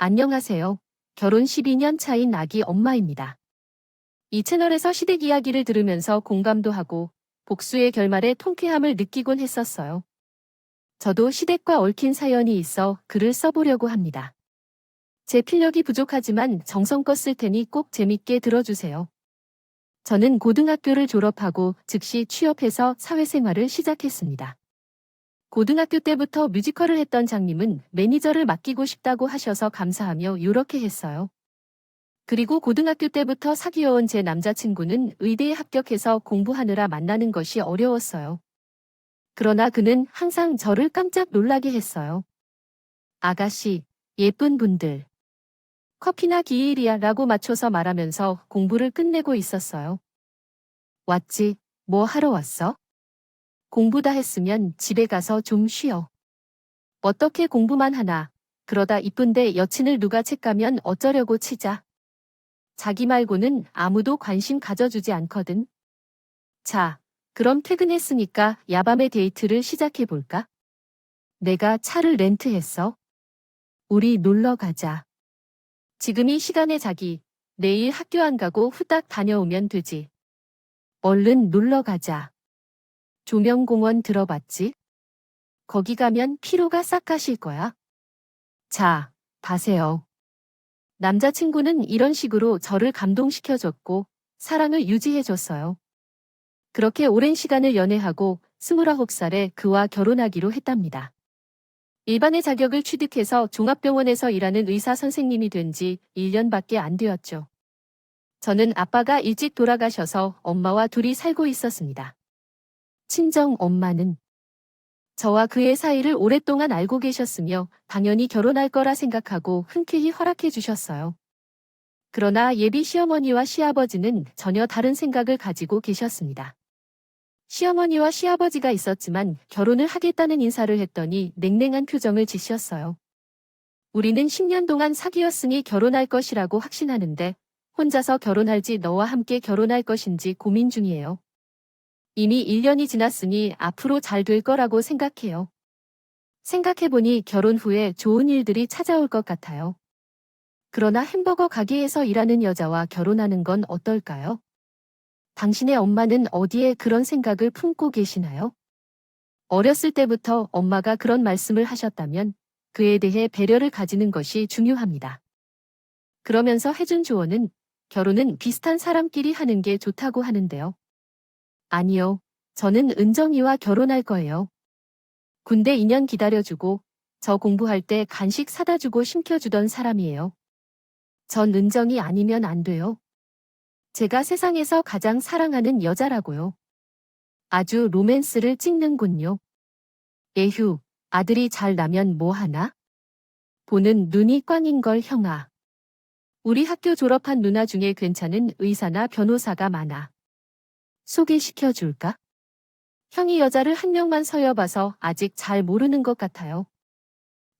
안녕하세요. 결혼 12년 차인 아기 엄마입니다. 이 채널에서 시댁 이야기를 들으면서 공감도 하고 복수의 결말에 통쾌함을 느끼곤 했었어요. 저도 시댁과 얽힌 사연이 있어 글을 써보려고 합니다. 제 필력이 부족하지만 정성껏 쓸 테니 꼭 재밌게 들어주세요. 저는 고등학교를 졸업하고 즉시 취업해서 사회생활을 시작했습니다. 고등학교 때부터 뮤지컬을 했던 장님은 매니저를 맡기고 싶다고 하셔서 감사하며 이렇게 했어요. 그리고 고등학교 때부터 사귀어온 제 남자친구는 의대에 합격해서 공부하느라 만나는 것이 어려웠어요. 그러나 그는 항상 저를 깜짝 놀라게 했어요. 아가씨, 예쁜 분들. 커피나 기일이야 라고 맞춰서 말하면서 공부를 끝내고 있었어요. 왔지, 뭐 하러 왔어? 공부 다 했으면 집에 가서 좀 쉬어. 어떻게 공부만 하나. 그러다 이쁜데 여친을 누가 책가면 어쩌려고 치자. 자기 말고는 아무도 관심 가져주지 않거든. 자, 그럼 퇴근했으니까 야밤에 데이트를 시작해볼까? 내가 차를 렌트했어. 우리 놀러 가자. 지금이 시간에 자기. 내일 학교 안 가고 후딱 다녀오면 되지. 얼른 놀러 가자. 조명공원 들어봤지? 거기 가면 피로가 싹 가실 거야. 자, 가세요. 남자친구는 이런 식으로 저를 감동시켜줬고 사랑을 유지해줬어요. 그렇게 오랜 시간을 연애하고 29살에 그와 결혼하기로 했답니다. 일반의 자격을 취득해서 종합병원에서 일하는 의사 선생님이 된 지 1년밖에 안 되었죠. 저는 아빠가 일찍 돌아가셔서 엄마와 둘이 살고 있었습니다. 친정 엄마는 저와 그의 사이를 오랫동안 알고 계셨으며 당연히 결혼할 거라 생각하고 흔쾌히 허락해 주셨어요. 그러나 예비 시어머니와 시아버지는 전혀 다른 생각을 가지고 계셨습니다. 시어머니와 시아버지가 있었지만 결혼을 하겠다는 인사를 했더니 냉랭한 표정을 지셨어요. 우리는 10년 동안 사귀었으니 결혼할 것이라고 확신하는데 혼자서 결혼할지 너와 함께 결혼할 것인지 고민 중이에요. 이미 1년이 지났으니 앞으로 잘 될 거라고 생각해요. 생각해보니 결혼 후에 좋은 일들이 찾아올 것 같아요. 그러나 햄버거 가게에서 일하는 여자와 결혼하는 건 어떨까요? 당신의 엄마는 어디에 그런 생각을 품고 계시나요? 어렸을 때부터 엄마가 그런 말씀을 하셨다면 그에 대해 배려를 가지는 것이 중요합니다. 그러면서 해준 조언은 결혼은 비슷한 사람끼리 하는 게 좋다고 하는데요. 아니요. 저는 은정이와 결혼할 거예요. 군대 2년 기다려주고 저 공부할 때 간식 사다 주고 심켜주던 사람이에요. 전 은정이 아니면 안 돼요. 제가 세상에서 가장 사랑하는 여자라고요. 아주 로맨스를 찍는군요. 에휴, 아들이 잘 나면 뭐 하나? 보는 눈이 꽝인 걸 형아. 우리 학교 졸업한 누나 중에 괜찮은 의사나 변호사가 많아. 소개시켜 줄까? 형이 여자를 한 명만 서여봐서 아직 잘 모르는 것 같아요.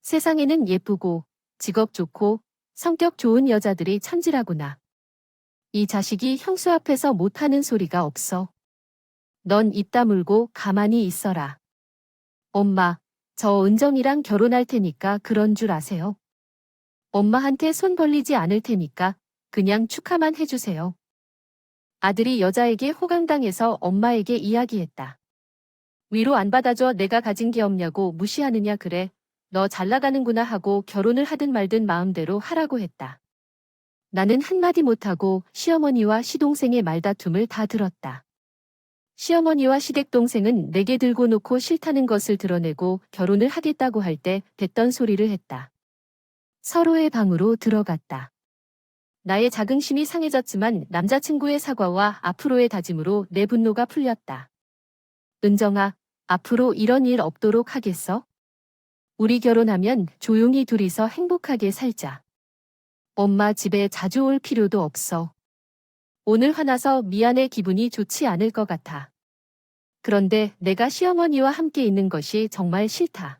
세상에는 예쁘고 직업 좋고 성격 좋은 여자들이 천지라구나. 이 자식이 형수 앞에서 못하는 소리가 없어. 넌 입 다물고 가만히 있어라. 엄마, 저 은정이랑 결혼할 테니까 그런 줄 아세요. 엄마한테 손 벌리지 않을 테니까 그냥 축하만 해주세요. 아들이 여자에게 호강당해서 엄마에게 이야기했다. 위로 안 받아줘 내가 가진 게 없냐고 무시하느냐 그래. 너 잘 나가는구나 하고 결혼을 하든 말든 마음대로 하라고 했다. 나는 한마디 못하고 시어머니와 시동생의 말다툼을 다 들었다. 시어머니와 시댁동생은 내게 들고 놓고 싫다는 것을 드러내고 결혼을 하겠다고 할 때 뱉던 소리를 했다. 서로의 방으로 들어갔다. 나의 자긍심이 상해졌지만 남자친구의 사과와 앞으로의 다짐으로 내 분노가 풀렸다. 은정아, 앞으로 이런 일 없도록 하겠어? 우리 결혼하면 조용히 둘이서 행복하게 살자. 엄마 집에 자주 올 필요도 없어. 오늘 화나서 미안해 기분이 좋지 않을 것 같아. 그런데 내가 시어머니와 함께 있는 것이 정말 싫다.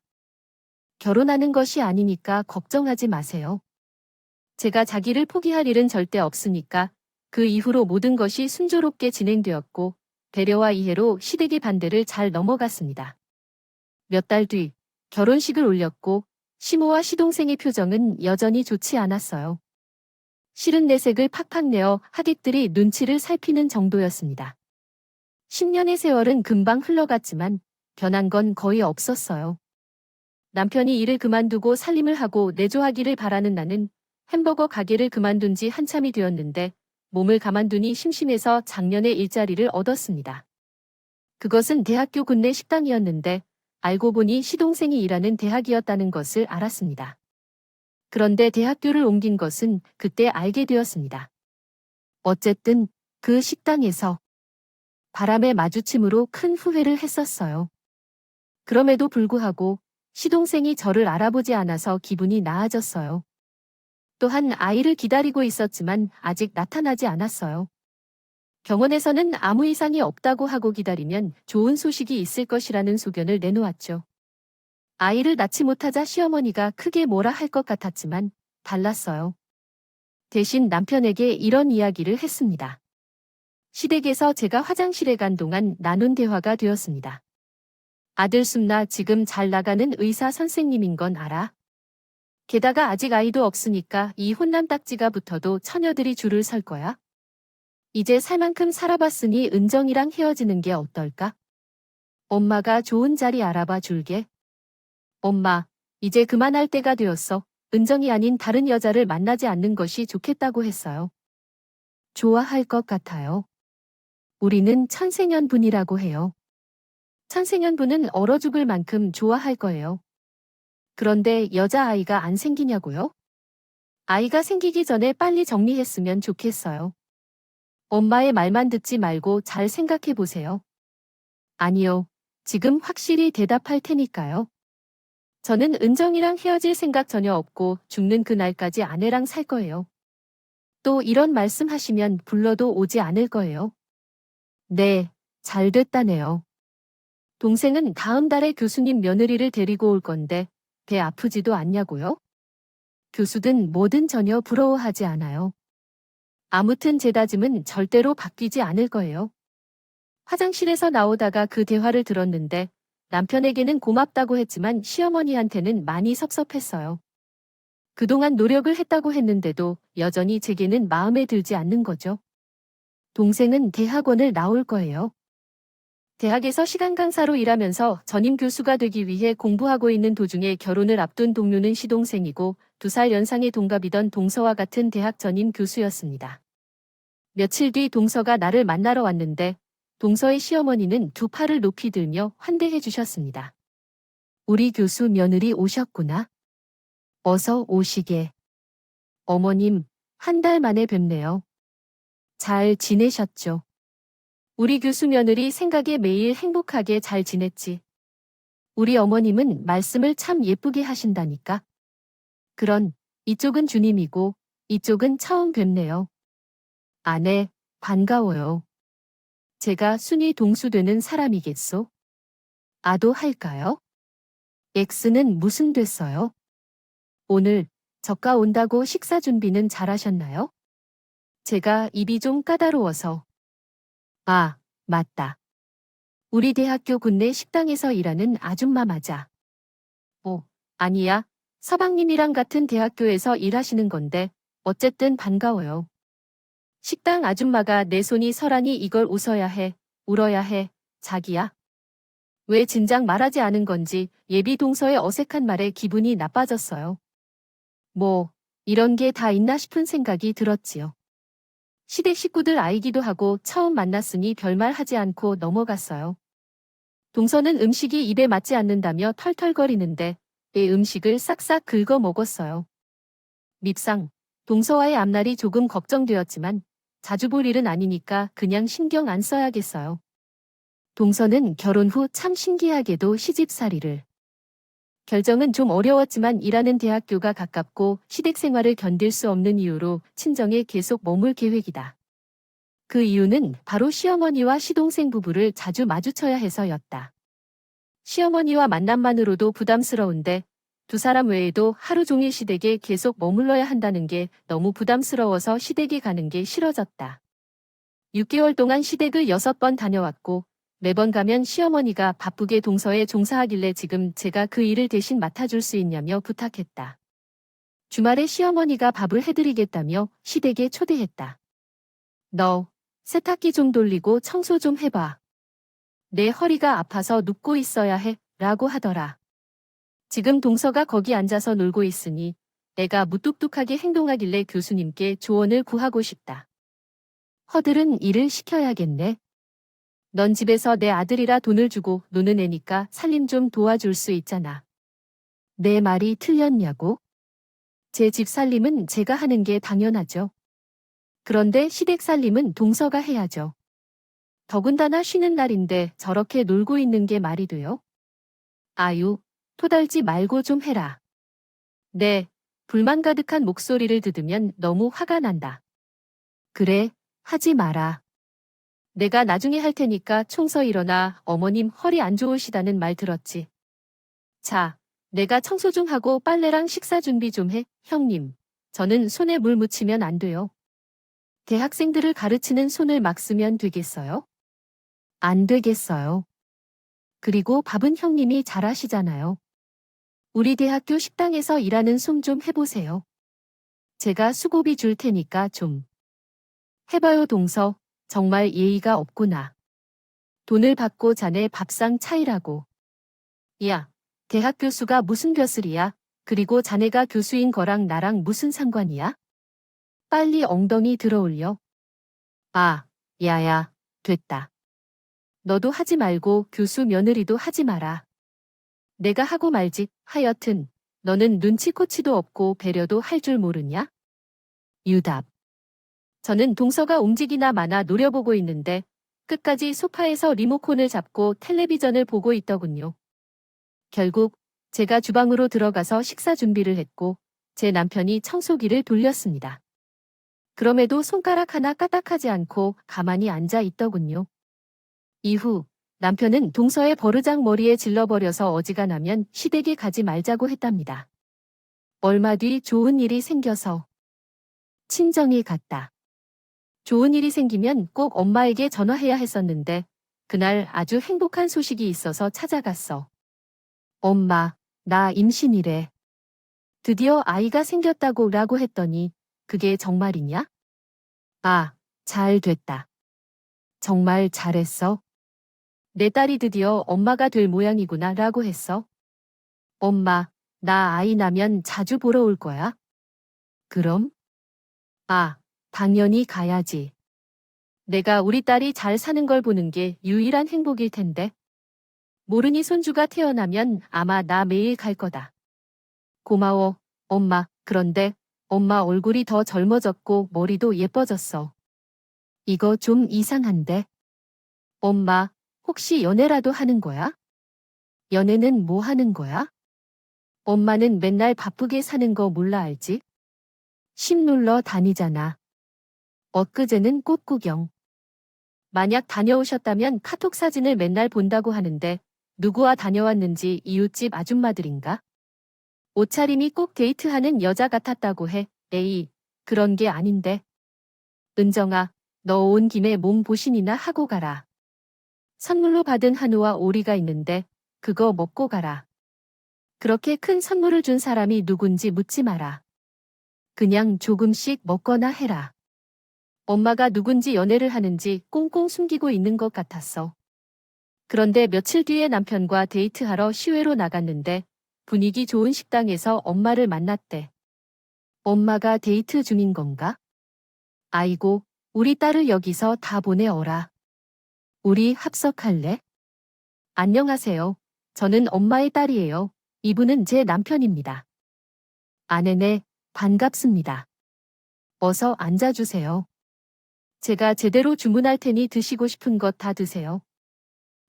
결혼하는 것이 아니니까 걱정하지 마세요. 제가 자기를 포기할 일은 절대 없으니까 그 이후로 모든 것이 순조롭게 진행되었고 배려와 이해로 시댁의 반대를 잘 넘어갔습니다. 몇 달 뒤 결혼식을 올렸고 시모와 시동생의 표정은 여전히 좋지 않았어요. 실은 내색을 팍팍 내어 하객들이 눈치를 살피는 정도였습니다. 10년의 세월은 금방 흘러갔지만 변한 건 거의 없었어요. 남편이 일을 그만두고 살림을 하고 내조하기를 바라는 나는 햄버거 가게를 그만둔 지 한참이 되었는데 몸을 가만두니 심심해서 작년에 일자리를 얻었습니다. 그것은 대학교 근내 식당이었는데 알고 보니 시동생이 일하는 대학이었다는 것을 알았습니다. 그런데 대학교를 옮긴 것은 그때 알게 되었습니다. 어쨌든 그 식당에서 바람의 마주침으로 큰 후회를 했었어요. 그럼에도 불구하고 시동생이 저를 알아보지 않아서 기분이 나아졌어요. 또한 아이를 기다리고 있었지만 아직 나타나지 않았어요. 병원에서는 아무 이상이 없다고 하고 기다리면 좋은 소식이 있을 것이라는 소견을 내놓았죠. 아이를 낳지 못하자 시어머니가 크게 뭐라 할 것 같았지만 달랐어요. 대신 남편에게 이런 이야기를 했습니다. 시댁에서 제가 화장실에 간 동안 나눈 대화가 되었습니다. 아들 숨나 지금 잘 나가는 의사 선생님인 건 알아? 게다가 아직 아이도 없으니까 이 혼남 딱지가 붙어도 처녀들이 줄을 설 거야? 이제 살 만큼 살아봤으니 은정이랑 헤어지는 게 어떨까? 엄마가 좋은 자리 알아봐 줄게. 엄마, 이제 그만할 때가 되었어. 은정이 아닌 다른 여자를 만나지 않는 것이 좋겠다고 했어요. 좋아할 것 같아요. 우리는 천생연분이라고 해요. 천생연분은 얼어 죽을 만큼 좋아할 거예요. 그런데 여자아이가 안 생기냐고요? 아이가 생기기 전에 빨리 정리했으면 좋겠어요. 엄마의 말만 듣지 말고 잘 생각해 보세요. 아니요. 지금 확실히 대답할 테니까요. 저는 은정이랑 헤어질 생각 전혀 없고 죽는 그날까지 아내랑 살 거예요. 또 이런 말씀 하시면 불러도 오지 않을 거예요. 네, 잘 됐다네요. 동생은 다음 달에 교수님 며느리를 데리고 올 건데 배 아프지도 않냐고요? 교수든 뭐든 전혀 부러워하지 않아요. 아무튼 제 다짐은 절대로 바뀌지 않을 거예요. 화장실에서 나오다가 그 대화를 들었는데 남편에게는 고맙다고 했지만 시어머니한테는 많이 섭섭했어요. 그동안 노력을 했다고 했는데도 여전히 제게는 마음에 들지 않는 거죠. 동생은 대학원을 나올 거예요. 대학에서 시간 강사로 일하면서 전임 교수가 되기 위해 공부하고 있는 도중에 결혼을 앞둔 동료는 시동생이고 2살 연상의 동갑이던 동서와 같은 대학 전임 교수였습니다. 며칠 뒤 동서가 나를 만나러 왔는데 동서의 시어머니는 두 팔을 높이 들며 환대해 주셨습니다. 우리 교수 며느리 오셨구나. 어서 오시게. 어머님, 한 달 만에 뵙네요. 잘 지내셨죠? 우리 교수 며느리 생각에 매일 행복하게 잘 지냈지. 우리 어머님은 말씀을 참 예쁘게 하신다니까. 그런, 이쪽은 주님이고, 이쪽은 처음 뵙네요. 아내, 반가워요. 제가 순위 동수되는 사람이겠소? 아도 할까요? X는 무슨 됐어요? 오늘, 저가 온다고 식사 준비는 잘하셨나요? 제가 입이 좀 까다로워서. 아, 맞다. 우리 대학교 군내 식당에서 일하는 아줌마 맞아. 아니야. 서방님이랑 같은 대학교에서 일하시는 건데, 어쨌든 반가워요. 식당 아줌마가 내 손이 서라니 이걸 웃어야 해, 울어야 해, 자기야. 왜 진작 말하지 않은 건지 예비 동서의 어색한 말에 기분이 나빠졌어요. 뭐, 이런 게 다 있나 싶은 생각이 들었지요. 시댁 식구들 아이기도 하고 처음 만났으니 별말 하지 않고 넘어갔어요. 동서는 음식이 입에 맞지 않는다며 털털거리는데 내 음식을 싹싹 긁어 먹었어요. 밉상, 동서와의 앞날이 조금 걱정되었지만 자주 볼 일은 아니니까 그냥 신경 안 써야겠어요. 동서는 결혼 후 참 신기하게도 시집살이를. 결정은 좀 어려웠지만 일하는 대학교가 가깝고 시댁 생활을 견딜 수 없는 이유로 친정에 계속 머물 계획이다. 그 이유는 바로 시어머니와 시동생 부부를 자주 마주쳐야 해서였다. 시어머니와 만남만으로도 부담스러운데 두 사람 외에도 하루 종일 시댁에 계속 머물러야 한다는 게 너무 부담스러워서 시댁에 가는 게 싫어졌다. 6개월 동안 시댁을 6번 다녀왔고 매번 가면 시어머니가 바쁘게 동서에 종사하길래 지금 제가 그 일을 대신 맡아줄 수 있냐며 부탁했다. 주말에 시어머니가 밥을 해드리겠다며 시댁에 초대했다. 너 세탁기 좀 돌리고 청소 좀 해봐. 내 허리가 아파서 눕고 있어야 해 라고 하더라. 지금 동서가 거기 앉아서 놀고 있으니 내가 무뚝뚝하게 행동하길래 교수님께 조언을 구하고 싶다. 허들은 일을 시켜야겠네. 넌 집에서 내 아들이라 돈을 주고 노는 애니까 살림 좀 도와줄 수 있잖아. 내 말이 틀렸냐고? 제 집 살림은 제가 하는 게 당연하죠. 그런데 시댁 살림은 동서가 해야죠. 더군다나 쉬는 날인데 저렇게 놀고 있는 게 말이 돼요? 아유, 토달지 말고 좀 해라. 네, 불만 가득한 목소리를 들으면 너무 화가 난다. 그래, 하지 마라. 내가 나중에 할 테니까 총서 일어나. 어머님 허리 안 좋으시다는 말 들었지. 자, 내가 청소 좀 하고 빨래랑 식사 준비 좀 해. 형님, 저는 손에 물 묻히면 안 돼요. 대학생들을 가르치는 손을 막 쓰면 되겠어요? 안 되겠어요. 그리고 밥은 형님이 잘하시잖아요. 우리 대학교 식당에서 일하는 솜 좀 해보세요. 제가 수고비 줄 테니까 좀. 해봐요 동서. 정말 예의가 없구나. 돈을 받고 자네 밥상 차리라고. 야, 대학 교수가 무슨 벼슬이야? 그리고 자네가 교수인 거랑 나랑 무슨 상관이야? 빨리 엉덩이 들어올려. 아, 야야, 됐다. 너도 하지 말고 교수 며느리도 하지 마라. 내가 하고 말지. 하여튼 너는 눈치코치도 없고 배려도 할 줄 모르냐? 유답. 저는 동서가 움직이나 마나 노려보고 있는데 끝까지 소파에서 리모컨을 잡고 텔레비전을 보고 있더군요. 결국 제가 주방으로 들어가서 식사 준비를 했고 제 남편이 청소기를 돌렸습니다. 그럼에도 손가락 하나 까딱하지 않고 가만히 앉아 있더군요. 이후 남편은 동서의 버르장 머리에 질러버려서 어지간하면 시댁에 가지 말자고 했답니다. 얼마 뒤 좋은 일이 생겨서 친정에 갔다. 좋은 일이 생기면 꼭 엄마에게 전화해야 했었는데 그날 아주 행복한 소식이 있어서 찾아갔어. 엄마, 나 임신이래. 드디어 아이가 생겼다고 라고 했더니 그게 정말이냐? 아, 잘 됐다. 정말 잘했어. 내 딸이 드디어 엄마가 될 모양이구나 라고 했어. 엄마, 나 아이 나면 자주 보러 올 거야? 그럼? 아, 당연히 가야지. 내가 우리 딸이 잘 사는 걸 보는 게 유일한 행복일 텐데. 모르니 손주가 태어나면 아마 나 매일 갈 거다. 고마워, 엄마. 그런데 엄마 얼굴이 더 젊어졌고 머리도 예뻐졌어. 이거 좀 이상한데? 엄마, 혹시 연애라도 하는 거야? 연애는 뭐 하는 거야? 엄마는 맨날 바쁘게 사는 거 몰라 알지? 심 눌러 다니잖아. 엊그제는 꽃 구경. 만약 다녀오셨다면 카톡 사진을 맨날 본다고 하는데 누구와 다녀왔는지 이웃집 아줌마들인가? 옷차림이 꼭 데이트하는 여자 같았다고 해. 에이, 그런 게 아닌데. 은정아, 너 온 김에 몸보신이나 하고 가라. 선물로 받은 한우와 오리가 있는데 그거 먹고 가라. 그렇게 큰 선물을 준 사람이 누군지 묻지 마라. 그냥 조금씩 먹거나 해라. 엄마가 누군지 연애를 하는지 꽁꽁 숨기고 있는 것 같았어. 그런데 며칠 뒤에 남편과 데이트하러 시외로 나갔는데 분위기 좋은 식당에서 엄마를 만났대. 엄마가 데이트 중인 건가? 아이고, 우리 딸을 여기서 다 보내어라. 우리 합석할래? 안녕하세요. 저는 엄마의 딸이에요. 이분은 제 남편입니다. 아내네, 반갑습니다. 어서 앉아주세요. 제가 제대로 주문할 테니 드시고 싶은 것 다 드세요.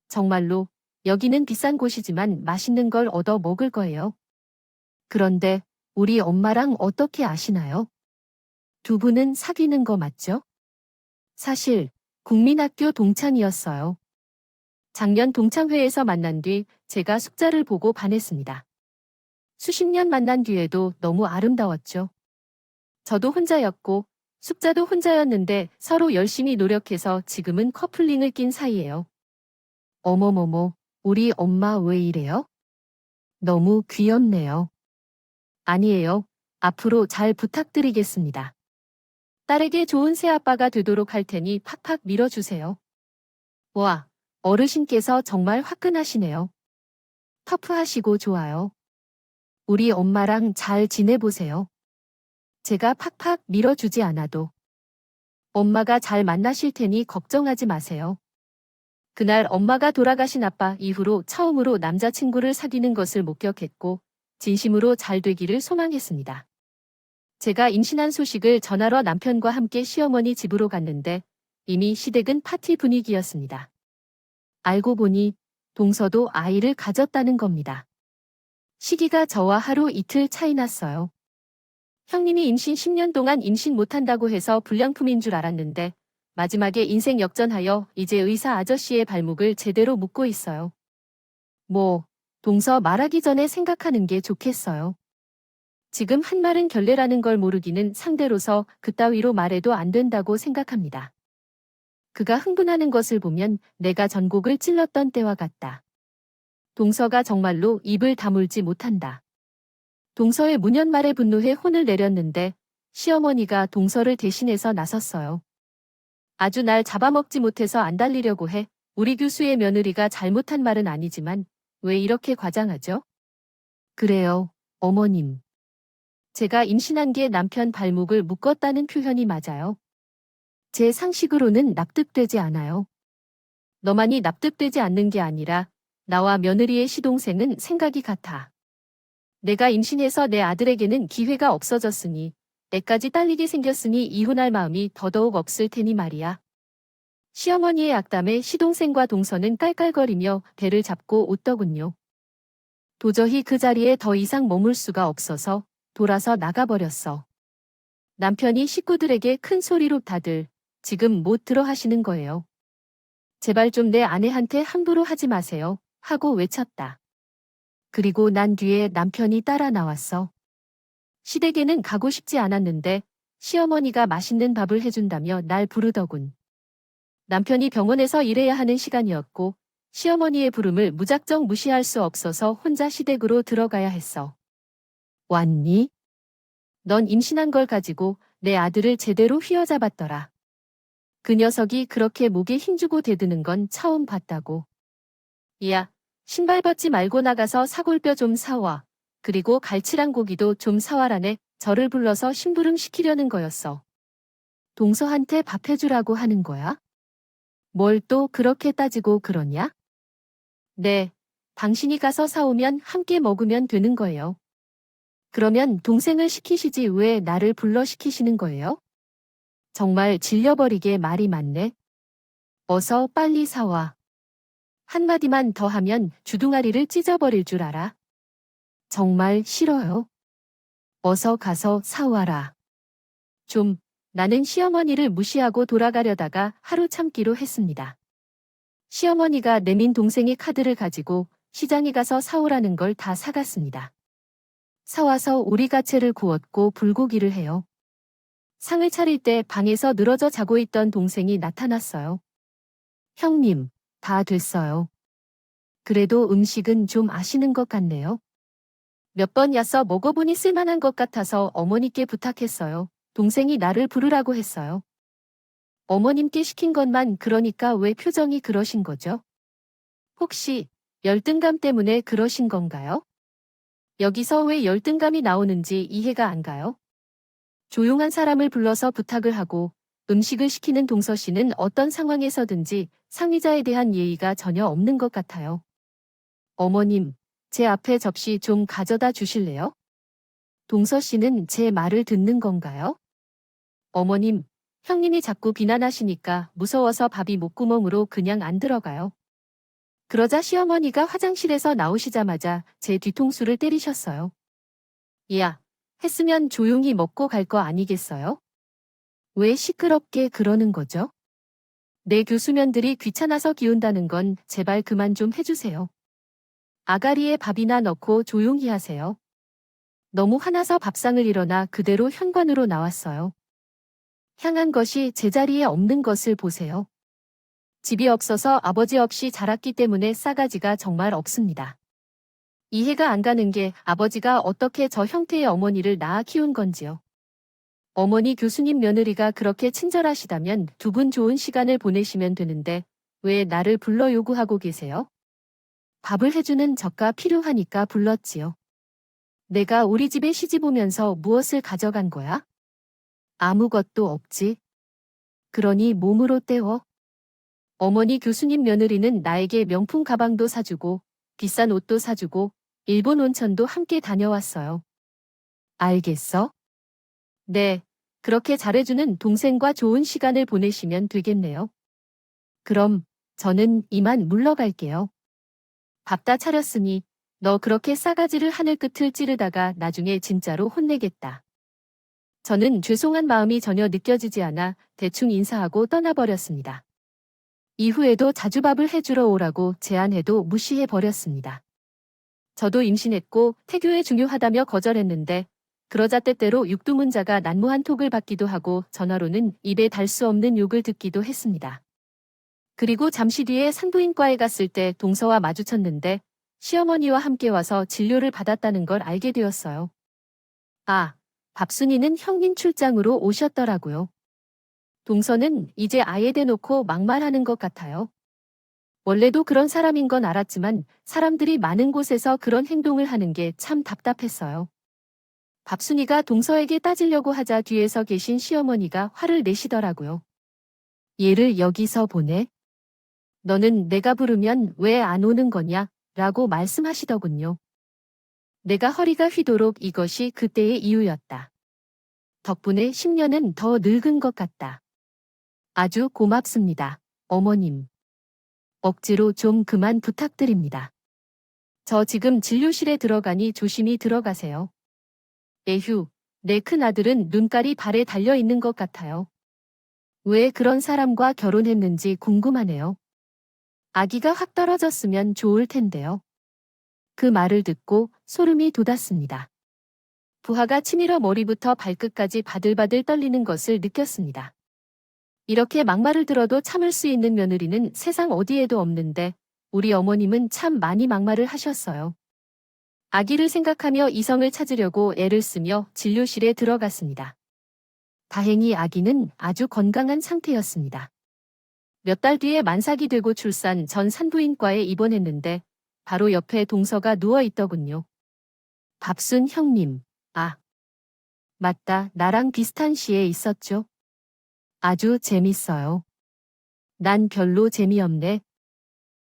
정말로 여기는 비싼 곳이지만 맛있는 걸 얻어 먹을 거예요. 그런데 우리 엄마랑 어떻게 아시나요? 두 분은 사귀는 거 맞죠? 사실 국민학교 동창이었어요. 작년 동창회에서 만난 뒤 제가 숙자를 보고 반했습니다. 수십 년 만난 뒤에도 너무 아름다웠죠. 저도 혼자였고 숙자도 혼자였는데 서로 열심히 노력해서 지금은 커플링을 낀 사이예요. 어머머머, 우리 엄마 왜 이래요? 너무 귀엽네요. 아니에요. 앞으로 잘 부탁드리겠습니다. 딸에게 좋은 새아빠가 되도록 할 테니 팍팍 밀어주세요. 와, 어르신께서 정말 화끈하시네요. 터프하시고 좋아요. 우리 엄마랑 잘 지내보세요. 제가 팍팍 밀어주지 않아도 엄마가 잘 만나실 테니 걱정하지 마세요. 그날 엄마가 돌아가신 아빠 이후로 처음으로 남자친구를 사귀는 것을 목격했고 진심으로 잘 되기를 소망했습니다. 제가 임신한 소식을 전하러 남편과 함께 시어머니 집으로 갔는데 이미 시댁은 파티 분위기였습니다. 알고 보니 동서도 아이를 가졌다는 겁니다. 시기가 저와 하루 이틀 차이 났어요. 형님이 임신 10년 동안 임신 못한다고 해서 불량품인 줄 알았는데 마지막에 인생 역전하여 이제 의사 아저씨의 발목을 제대로 묶고 있어요. 뭐, 동서 말하기 전에 생각하는 게 좋겠어요. 지금 한 말은 결례라는 걸 모르기는 상대로서 그따위로 말해도 안 된다고 생각합니다. 그가 흥분하는 것을 보면 내가 전곡을 찔렀던 때와 같다. 동서가 정말로 입을 다물지 못한다. 동서의 무년말에 분노해 혼을 내렸는데 시어머니가 동서를 대신해서 나섰어요. 아주 날 잡아먹지 못해서 안 달리려고 해. 우리 교수의 며느리가 잘못한 말은 아니지만 왜 이렇게 과장하죠? 그래요, 어머님. 제가 임신한 게 남편 발목을 묶었다는 표현이 맞아요. 제 상식으로는 납득되지 않아요. 너만이 납득되지 않는 게 아니라 나와 며느리의 시동생은 생각이 같아. 내가 임신해서 내 아들에게는 기회가 없어졌으니 내까지 딸리게 생겼으니 이혼할 마음이 더더욱 없을 테니 말이야. 시어머니의 악담에 시동생과 동서는 깔깔거리며 배를 잡고 웃더군요. 도저히 그 자리에 더 이상 머물 수가 없어서 돌아서 나가버렸어. 남편이 식구들에게 큰 소리로 다들 지금 못 들어 하시는 거예요. 제발 좀 내 아내한테 함부로 하지 마세요 하고 외쳤다. 그리고 난 뒤에 남편이 따라 나왔어. 시댁에는 가고 싶지 않았는데 시어머니가 맛있는 밥을 해준다며 날 부르더군. 남편이 병원에서 일해야 하는 시간이었고 시어머니의 부름을 무작정 무시할 수 없어서 혼자 시댁으로 들어가야 했어. 왔니? 넌 임신한 걸 가지고 내 아들을 제대로 휘어잡았더라. 그 녀석이 그렇게 목에 힘주고 대드는 건 처음 봤다고. 야, 신발 벗지 말고 나가서 사골뼈 좀 사와. 그리고 갈치랑 고기도 좀 사와라네. 저를 불러서 심부름 시키려는 거였어. 동서한테 밥 해주라고 하는 거야? 뭘 또 그렇게 따지고 그러냐? 네, 당신이 가서 사오면 함께 먹으면 되는 거예요. 그러면 동생을 시키시지 왜 나를 불러 시키시는 거예요? 정말 질려버리게 말이 많네. 어서 빨리 사와. 한마디만 더 하면 주둥아리를 찢어버릴 줄 알아. 정말 싫어요. 어서 가서 사와라. 좀, 나는 시어머니를 무시하고 돌아가려다가 하루 참기로 했습니다. 시어머니가 내민 동생이 카드를 가지고 시장에 가서 사오라는 걸 다 사갔습니다. 사와서 오리가채를 구웠고 불고기를 해요. 상을 차릴 때 방에서 늘어져 자고 있던 동생이 나타났어요. 형님, 다 됐어요. 그래도 음식은 좀 아시는 것 같네요. 몇 번 야써 먹어보니 쓸만한 것 같아서 어머니께 부탁했어요. 동생이 나를 부르라고 했어요. 어머님께 시킨 것만 그러니까 왜 표정이 그러신 거죠? 혹시 열등감 때문에 그러신 건가요? 여기서 왜 열등감이 나오는지 이해가 안 가요? 조용한 사람을 불러서 부탁을 하고 음식을 시키는 동서 씨는 어떤 상황에서든지 상위자에 대한 예의가 전혀 없는 것 같아요. 어머님, 제 앞에 접시 좀 가져다 주실래요? 동서 씨는 제 말을 듣는 건가요? 어머님, 형님이 자꾸 비난하시니까 무서워서 밥이 목구멍으로 그냥 안 들어가요. 그러자 시어머니가 화장실에서 나오시자마자 제 뒤통수를 때리셨어요. 야, 했으면 조용히 먹고 갈 거 아니겠어요? 왜 시끄럽게 그러는 거죠? 내 교수면들이 귀찮아서 기운다는 건 제발 그만 좀 해주세요. 아가리에 밥이나 넣고 조용히 하세요. 너무 화나서 밥상을 일어나 그대로 현관으로 나왔어요. 향한 것이 제자리에 없는 것을 보세요. 집이 없어서 아버지 없이 자랐기 때문에 싸가지가 정말 없습니다. 이해가 안 가는 게 아버지가 어떻게 저 형태의 어머니를 낳아 키운 건지요. 어머니 교수님 며느리가 그렇게 친절하시다면 두 분 좋은 시간을 보내시면 되는데 왜 나를 불러 요구하고 계세요? 밥을 해주는 젓가 필요하니까 불렀지요. 내가 우리 집에 시집 오면서 무엇을 가져간 거야? 아무것도 없지. 그러니 몸으로 때워. 어머니 교수님 며느리는 나에게 명품 가방도 사주고 비싼 옷도 사주고 일본 온천도 함께 다녀왔어요. 알겠어? 네, 그렇게 잘해주는 동생과 좋은 시간을 보내시면 되겠네요. 그럼 저는 이만 물러갈게요. 밥 다 차렸으니 너 그렇게 싸가지를 하늘 끝을 찌르다가 나중에 진짜로 혼내겠다. 저는 죄송한 마음이 전혀 느껴지지 않아 대충 인사하고 떠나버렸습니다. 이후에도 자주 밥을 해주러 오라고 제안해도 무시해버렸습니다. 저도 임신했고 태교에 중요하다며 거절했는데 그러자 때때로 육두문자가 난무한 톡을 받기도 하고 전화로는 입에 달 수 없는 욕을 듣기도 했습니다. 그리고 잠시 뒤에 산부인과에 갔을 때 동서와 마주쳤는데 시어머니와 함께 와서 진료를 받았다는 걸 알게 되었어요. 아, 밥순이는 형님 출장으로 오셨더라고요. 동서는 이제 아예 대놓고 막말하는 것 같아요. 원래도 그런 사람인 건 알았지만 사람들이 많은 곳에서 그런 행동을 하는 게 참 답답했어요. 밥순이가 동서에게 따지려고 하자 뒤에서 계신 시어머니가 화를 내시더라고요. 얘를 여기서 보내? 너는 내가 부르면 왜 안 오는 거냐? 라고 말씀하시더군요. 내가 허리가 휘도록 이것이 그때의 이유였다. 덕분에 10년은 더 늙은 것 같다. 아주 고맙습니다, 어머님. 억지로 좀 그만 부탁드립니다. 저 지금 진료실에 들어가니 조심히 들어가세요. 에휴, 내 큰아들은 눈깔이 발에 달려 있는 것 같아요. 왜 그런 사람과 결혼했는지 궁금하네요. 아기가 확 떨어졌으면 좋을 텐데요. 그 말을 듣고 소름이 돋았습니다. 부하가 치밀어 머리부터 발끝까지 바들바들 떨리는 것을 느꼈습니다. 이렇게 막말을 들어도 참을 수 있는 며느리는 세상 어디에도 없는데 우리 어머님은 참 많이 막말을 하셨어요. 아기를 생각하며 이성을 찾으려고 애를 쓰며 진료실에 들어갔습니다. 다행히 아기는 아주 건강한 상태였습니다. 몇 달 뒤에 만삭이 되고 출산 전 산부인과에 입원했는데 바로 옆에 동서가 누워 있더군요. 밥순 형님, 아. 맞다, 나랑 비슷한 시에 있었죠. 아주 재밌어요. 난 별로 재미없네.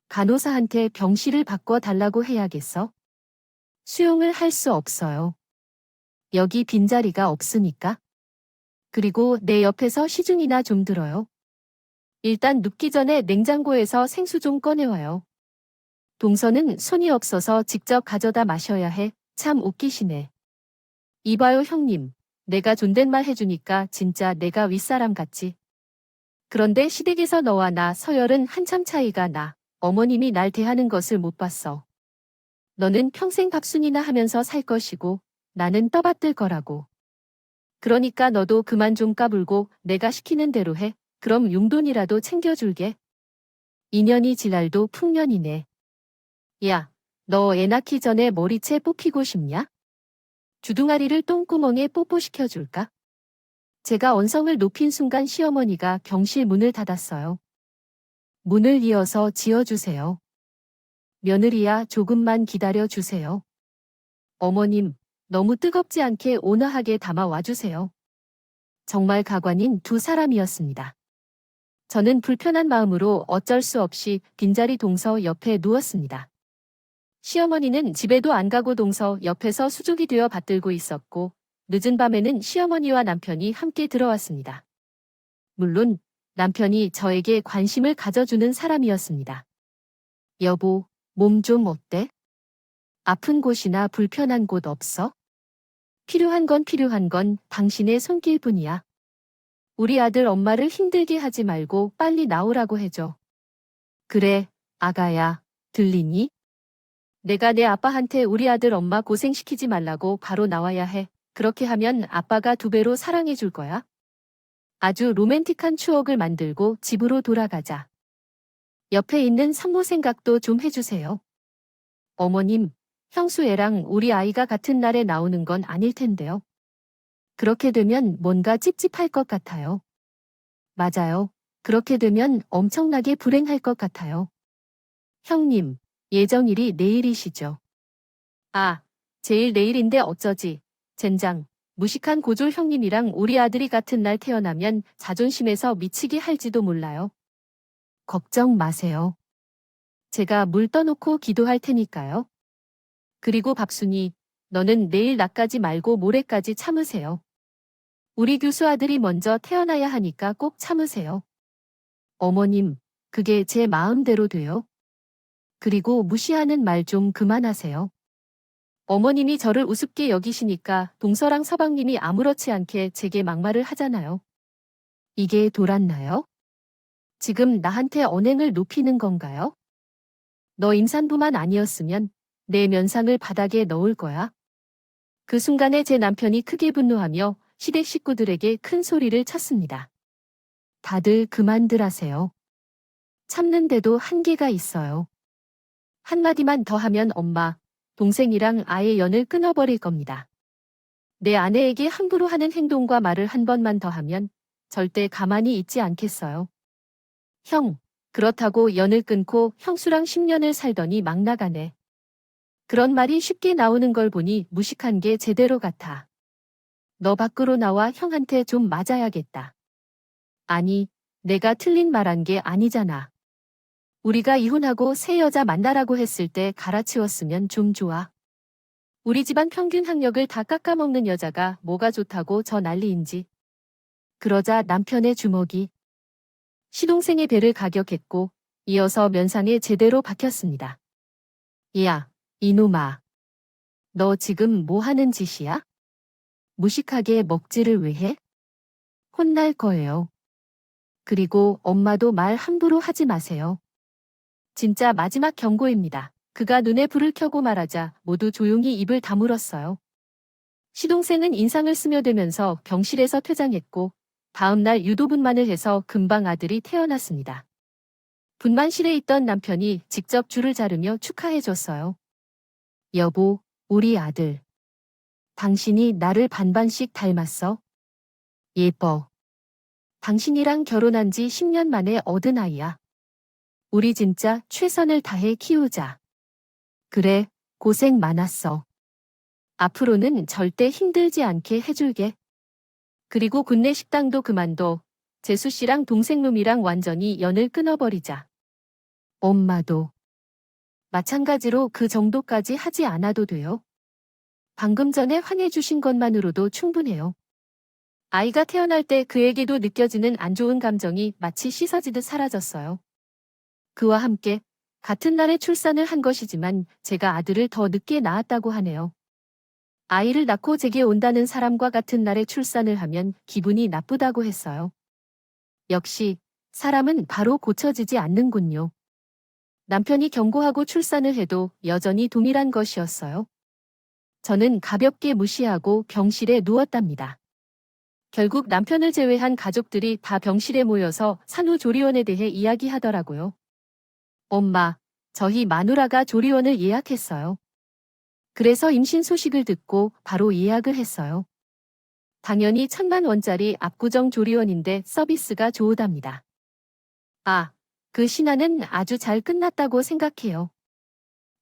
간호사한테 병실을 바꿔 달라고 해야겠어. 수용을 할 수 없어요. 여기 빈자리가 없으니까. 그리고 내 옆에서 시중이나 좀 들어요. 일단 눕기 전에 냉장고에서 생수 좀 꺼내와요. 동서는 손이 없어서 직접 가져다 마셔야 해. 참 웃기시네. 이봐요 형님. 내가 존댓말 해주니까 진짜 내가 윗사람 같지. 그런데 시댁에서 너와 나 서열은 한참 차이가 나. 어머님이 날 대하는 것을 못 봤어. 너는 평생 밥순이나 하면서 살 것이고 나는 떠받들 거라고. 그러니까 너도 그만 좀 까불고 내가 시키는 대로 해. 그럼 용돈이라도 챙겨줄게. 2년이 지날도 풍년이네. 야, 너 애 낳기 전에 머리채 뽑히고 싶냐? 주둥아리를 똥구멍에 뽀뽀시켜줄까? 제가 언성을 높인 순간 시어머니가 경실 문을 닫았어요. 문을 이어서 지어주세요. 며느리야 조금만 기다려 주세요. 어머님, 너무 뜨겁지 않게 온화하게 담아와 주세요. 정말 가관인 두 사람이었습니다. 저는 불편한 마음으로 어쩔 수 없이 빈자리 동서 옆에 누웠습니다. 시어머니는 집에도 안 가고 동서 옆에서 수족이 되어 받들고 있었고 늦은 밤에는 시어머니와 남편이 함께 들어왔습니다. 물론 남편이 저에게 관심을 가져주는 사람이었습니다. 여보, 몸 좀 어때? 아픈 곳이나 불편한 곳 없어? 필요한 건 당신의 손길뿐이야. 우리 아들 엄마를 힘들게 하지 말고 빨리 나오라고 해줘. 그래, 아가야, 들리니? 내가 내 아빠한테 우리 아들 엄마 고생시키지 말라고 바로 나와야 해. 그렇게 하면 아빠가 2배로 사랑해 줄 거야. 아주 로맨틱한 추억을 만들고 집으로 돌아가자. 옆에 있는 산모 생각도 좀 해주세요. 어머님, 형수 애랑 우리 아이가 같은 날에 나오는 건 아닐 텐데요. 그렇게 되면 뭔가 찝찝할 것 같아요. 맞아요. 그렇게 되면 엄청나게 불행할 것 같아요. 형님, 예정일이 내일이시죠? 아, 제일 내일인데 어쩌지. 젠장, 무식한 고졸 형님이랑 우리 아들이 같은 날 태어나면 자존심에서 미치게 할지도 몰라요. 걱정 마세요. 제가 물 떠놓고 기도할 테니까요. 그리고 밥순이, 너는 내일 낮까지 말고 모레까지 참으세요. 우리 교수 아들이 먼저 태어나야 하니까 꼭 참으세요. 어머님, 그게 제 마음대로 돼요. 그리고 무시하는 말 좀 그만하세요. 어머님이 저를 우습게 여기시니까 동서랑 서방님이 아무렇지 않게 제게 막말을 하잖아요. 이게 돌았나요? 지금 나한테 언행을 높이는 건가요? 너 임산부만 아니었으면 내 면상을 바닥에 넣을 거야. 그 순간에 제 남편이 크게 분노하며 시댁 식구들에게 큰 소리를 쳤습니다. 다들 그만들 하세요. 참는데도 한계가 있어요. 한마디만 더 하면 엄마, 동생이랑 아예 연을 끊어버릴 겁니다. 내 아내에게 함부로 하는 행동과 말을 한 번만 더 하면 절대 가만히 있지 않겠어요. 형, 그렇다고 연을 끊고 형수랑 10년을 살더니 막 나가네. 그런 말이 쉽게 나오는 걸 보니 무식한 게 제대로 같아. 너 밖으로 나와 형한테 좀 맞아야겠다. 아니, 내가 틀린 말한 게 아니잖아. 우리가 이혼하고 새 여자 만나라고 했을 때 갈아치웠으면 좀 좋아. 우리 집안 평균 학력을 다 깎아먹는 여자가 뭐가 좋다고 저 난리인지. 그러자 남편의 주먹이 시동생의 배를 가격했고 이어서 면상에 제대로 박혔습니다. 야, 이놈아. 너 지금 뭐 하는 짓이야? 무식하게 먹지를 왜 해? 혼날 거예요. 그리고 엄마도 말 함부로 하지 마세요. 진짜 마지막 경고입니다. 그가 눈에 불을 켜고 말하자 모두 조용히 입을 다물었어요. 시동생은 인상을 스며들면서 병실에서 퇴장했고 다음 날 유도분만을 해서 금방 아들이 태어났습니다. 분만실에 있던 남편이 직접 줄을 자르며 축하해줬어요. 여보, 우리 아들. 당신이 나를 반반씩 닮았어. 예뻐. 당신이랑 결혼한 지 10년 만에 얻은 아이야. 우리 진짜 최선을 다해 키우자. 그래, 고생 많았어. 앞으로는 절대 힘들지 않게 해줄게. 그리고 굿네 식당도 그만둬. 재수 씨랑 동생놈이랑 완전히 연을 끊어버리자. 엄마도. 마찬가지로 그 정도까지 하지 않아도 돼요. 방금 전에 화내주신 것만으로도 충분해요. 아이가 태어날 때 그에게도 느껴지는 안 좋은 감정이 마치 씻어지듯 사라졌어요. 그와 함께 같은 날에 출산을 한 것이지만 제가 아들을 더 늦게 낳았다고 하네요. 아이를 낳고 제게 온다는 사람과 같은 날에 출산을 하면 기분이 나쁘다고 했어요. 역시 사람은 바로 고쳐지지 않는군요. 남편이 경고하고 출산을 해도 여전히 동일한 것이었어요. 저는 가볍게 무시하고 병실에 누웠답니다. 결국 남편을 제외한 가족들이 다 병실에 모여서 산후조리원에 대해 이야기하더라고요. 엄마, 저희 마누라가 조리원을 예약했어요. 그래서 임신 소식을 듣고 바로 예약을 했어요. 당연히 1,000만 원짜리 압구정 조리원인데 서비스가 좋으답니다. 아, 그 신화는 아주 잘 끝났다고 생각해요.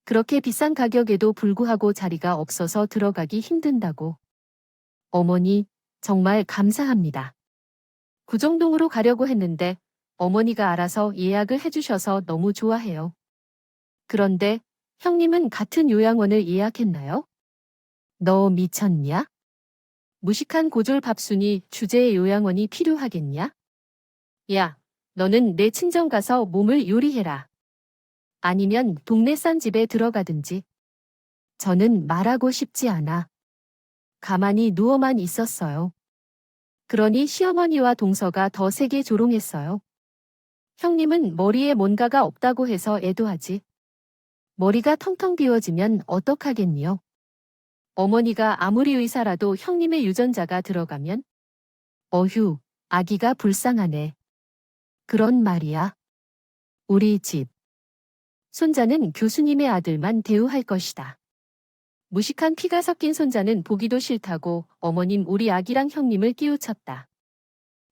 그렇게 비싼 가격에도 불구하고 자리가 없어서 들어가기 힘든다고. 어머니, 정말 감사합니다. 구정동으로 가려고 했는데 어머니가 알아서 예약을 해주셔서 너무 좋아해요. 그런데 형님은 같은 요양원을 예약했나요? 너 미쳤냐? 무식한 고졸 밥순이 주제의 요양원이 필요하겠냐? 야, 너는 내 친정 가서 몸을 요리해라. 아니면 동네 싼 집에 들어가든지. 저는 말하고 싶지 않아. 가만히 누워만 있었어요. 그러니 시어머니와 동서가 더 세게 조롱했어요. 형님은 머리에 뭔가가 없다고 해서 애도하지. 머리가 텅텅 비워지면 어떡하겠니요? 어머니가 아무리 의사라도 형님의 유전자가 들어가면? 어휴, 아기가 불쌍하네. 그런 말이야. 우리 집. 손자는 교수님의 아들만 대우할 것이다. 무식한 피가 섞인 손자는 보기도 싫다고 어머님 우리 아기랑 형님을 끼우쳤다.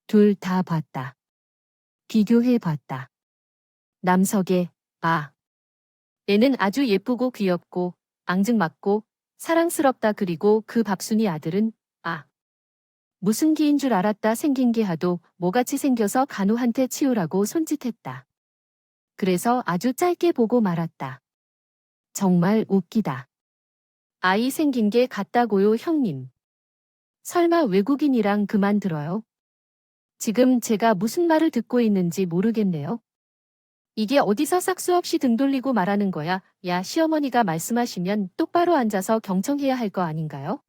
둘 다 봤다. 비교해 봤다. 남석의 애는 아주 예쁘고 귀엽고 앙증맞고 사랑스럽다. 그리고 그 밥순이 아들은 무슨 기인 줄 알았다. 생긴 게 하도 모같이 생겨서 간호한테 치우라고 손짓했다. 그래서 아주 짧게 보고 말았다. 정말 웃기다. 아이 생긴 게 같다고요, 형님. 설마 외국인이랑 그만 들어요? 지금 제가 무슨 말을 듣고 있는지 모르겠네요. 이게 어디서 싹수 없이 등 돌리고 말하는 거야? 야, 시어머니가 말씀하시면 똑바로 앉아서 경청해야 할 거 아닌가요?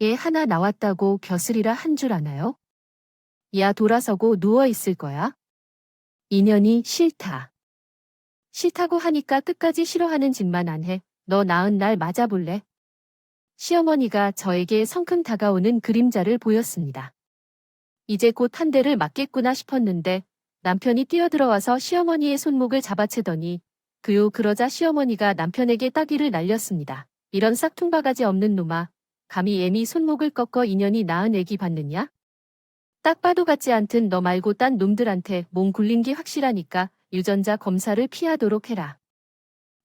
애 하나 나왔다고 벼슬이라 한 줄 아나요? 야, 돌아서고 누워 있을 거야? 인연이 싫다. 싫다고 하니까 끝까지 싫어하는 짓만 안 해. 너 낳은 날 맞아볼래? 시어머니가 저에게 성큼 다가오는 그림자를 보였습니다. 이제 곧 한 대를 맞겠구나 싶었는데 남편이 뛰어들어와서 시어머니의 손목을 잡아채더니 그러자 시어머니가 남편에게 따귀를 날렸습니다. 이런 싹퉁바가지 없는 놈아. 감히 애미 손목을 꺾어 인연이 낳은 애기 받느냐? 딱 봐도 같지 않든 너 말고 딴 놈들한테 몸 굴린 게 확실하니까 유전자 검사를 피하도록 해라.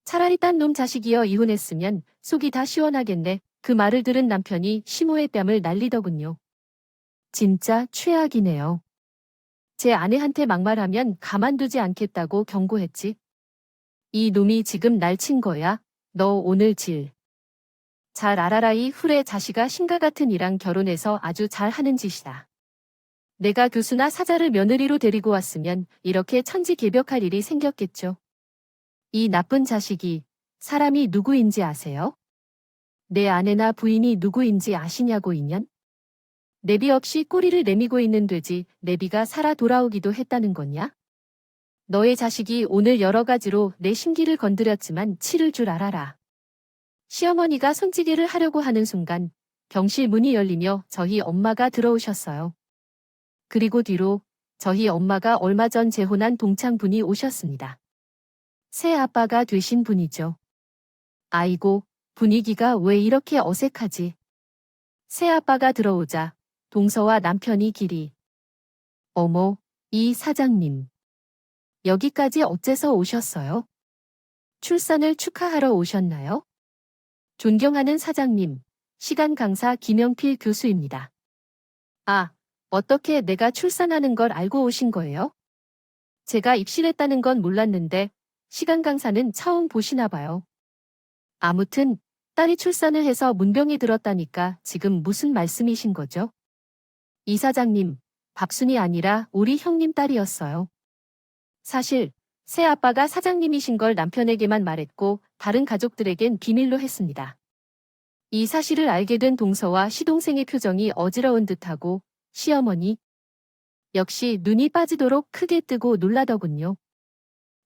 차라리 딴 놈 자식이여 이혼했으면 속이 다 시원하겠네. 그 말을 들은 남편이 심호의 뺨을 날리더군요. 진짜 최악이네요. 제 아내한테 막말하면 가만두지 않겠다고 경고했지. 이 놈이 지금 날 친 거야. 너 오늘 잘 알아라. 이 후레 자식아 신과 같은 이랑 결혼해서 아주 잘하는 짓이다. 내가 교수나 사자를 며느리로 데리고 왔으면 이렇게 천지개벽할 일이 생겼겠죠. 이 나쁜 자식이 사람이 누구인지 아세요? 내 아내나 부인이 누구인지 아시냐고 인연? 내비 없이 꼬리를 내미고 있는 돼지 내비가 살아 돌아오기도 했다는 거냐? 너의 자식이 오늘 여러 가지로 내 심기를 건드렸지만 치를 줄 알아라. 시어머니가 손찌개를 하려고 하는 순간 병실 문이 열리며 저희 엄마가 들어오셨어요. 그리고 뒤로 저희 엄마가 얼마 전 재혼한 동창분이 오셨습니다. 새 아빠가 되신 분이죠. 아이고, 분위기가 왜 이렇게 어색하지? 새 아빠가 들어오자 동서와 남편이 길이. 어머, 이 사장님. 여기까지 어째서 오셨어요? 출산을 축하하러 오셨나요? 존경하는 사장님, 시간 강사 김영필 교수입니다. 어떻게 내가 출산하는 걸 알고 오신 거예요? 제가 입실했다는 건 몰랐는데 시간 강사는 처음 보시나 봐요. 아무튼 딸이 출산을 해서 문병이 들었다니까 지금 무슨 말씀이신 거죠? 이 사장님, 밥순이 아니라 우리 형님 딸이었어요. 사실 새 아빠가 사장님이신 걸 남편에게만 말했고 다른 가족들에겐 비밀로 했습니다. 이 사실을 알게 된 동서와 시동생의 표정이 어지러운 듯하고 시어머니 역시 눈이 빠지도록 크게 뜨고 놀라더군요.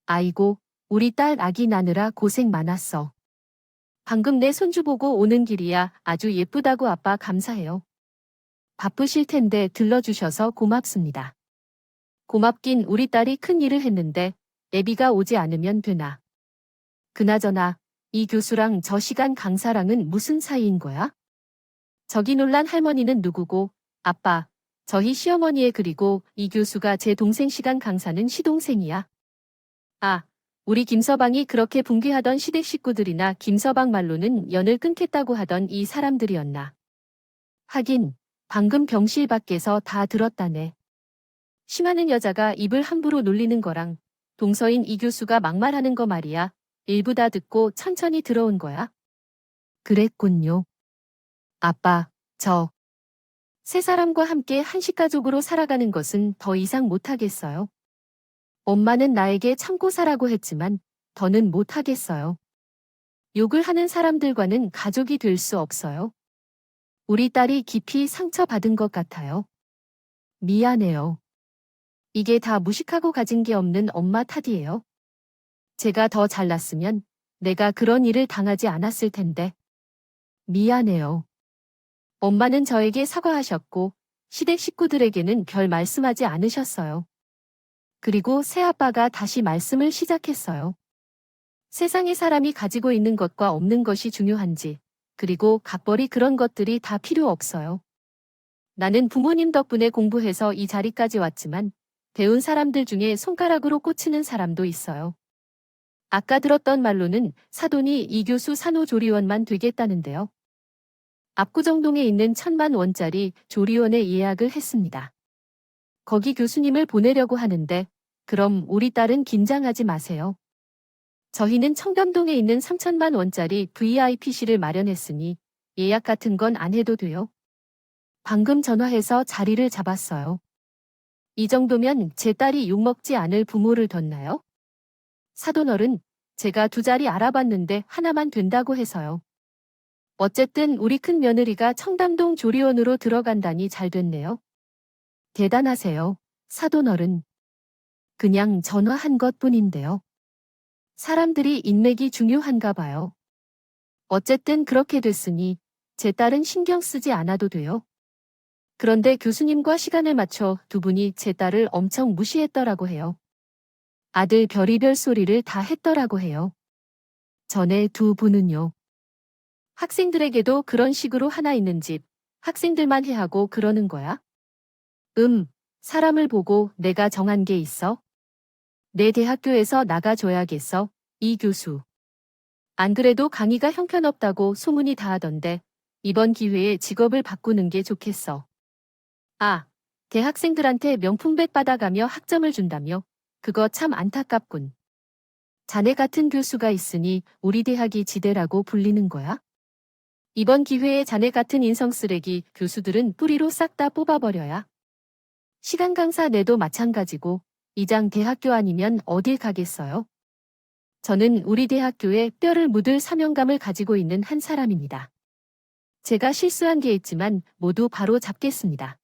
아이고, 우리 딸 아기 낳느라 고생 많았어. 방금 내 손주 보고 오는 길이야. 아주 예쁘다고. 아빠 감사해요. 바쁘실 텐데 들러주셔서 고맙습니다. 고맙긴 우리 딸이 큰일을 했는데 애비가 오지 않으면 되나. 그나저나 이 교수랑 저 시간 강사랑은 무슨 사이인 거야? 저기 놀란 할머니는 누구고? 아빠, 저희 시어머니의 그리고 이 교수가 제 동생 시간 강사는 시동생이야. 우리 김서방이 그렇게 붕괴하던 시댁 식구들이나 김서방 말로는 연을 끊겠다고 하던 이 사람들이었나. 하긴 방금 병실 밖에서 다 들었다네. 심하는 여자가 입을 함부로 놀리는 거랑 동서인 이 교수가 막말하는 거 말이야. 일부 다 듣고 천천히 들어온 거야. 그랬군요. 아빠, 세 사람과 함께 한식가족으로 살아가는 것은 더 이상 못하겠어요. 엄마는 나에게 참고 사라고 했지만 더는 못하겠어요. 욕을 하는 사람들과는 가족이 될 수 없어요. 우리 딸이 깊이 상처받은 것 같아요. 미안해요. 이게 다 무식하고 가진 게 없는 엄마 탓이에요. 제가 더 잘났으면 내가 그런 일을 당하지 않았을 텐데. 미안해요. 엄마는 저에게 사과하셨고 시댁 식구들에게는 별 말씀하지 않으셨어요. 그리고 새아빠가 다시 말씀을 시작했어요. 세상에 사람이 가지고 있는 것과 없는 것이 중요한지, 그리고 각벌이 그런 것들이 다 필요 없어요. 나는 부모님 덕분에 공부해서 이 자리까지 왔지만, 배운 사람들 중에 손가락으로 꽂히는 사람도 있어요. 아까 들었던 말로는 사돈이 이 교수 산후조리원만 되겠다는데요. 압구정동에 있는 1,000만 원짜리 조리원에 예약을 했습니다. 거기 교수님을 보내려고 하는데, 그럼 우리 딸은 긴장하지 마세요. 저희는 청담동에 있는 3,000만 원짜리 VIP실을 마련했으니 예약 같은 건 안 해도 돼요. 방금 전화해서 자리를 잡았어요. 이 정도면 제 딸이 욕먹지 않을 부모를 뒀나요? 사돈어른, 제가 2자리 알아봤는데 하나만 된다고 해서요. 어쨌든 우리 큰 며느리가 청담동 조리원으로 들어간다니 잘 됐네요. 대단하세요, 사돈어른. 그냥 전화한 것뿐인데요. 사람들이 인맥이 중요한가 봐요. 어쨌든 그렇게 됐으니 제 딸은 신경 쓰지 않아도 돼요. 그런데 교수님과 시간을 맞춰 두 분이 제 딸을 엄청 무시했더라고 해요. 아들 별의별 소리를 다 했더라고 해요. 전에 두 분은요. 학생들에게도 그런 식으로 하나 있는 집, 학생들만 해하고 그러는 거야? 사람을 보고 내가 정한 게 있어? 내 대학교에서 나가줘야겠어, 이 교수. 안 그래도 강의가 형편없다고 소문이 다 하던데 이번 기회에 직업을 바꾸는 게 좋겠어. 아, 대학생들한테 명품백 받아가며 학점을 준다며? 그거 참 안타깝군. 자네 같은 교수가 있으니 우리 대학이 지대라고 불리는 거야? 이번 기회에 자네 같은 인성 쓰레기 교수들은 뿌리로 싹 다 뽑아버려야. 시간 강사 내도 마찬가지고 이장 대학교 아니면 어딜 가겠어요? 저는 우리 대학교에 뼈를 묻을 사명감을 가지고 있는 한 사람입니다. 제가 실수한 게 있지만 모두 바로 잡겠습니다.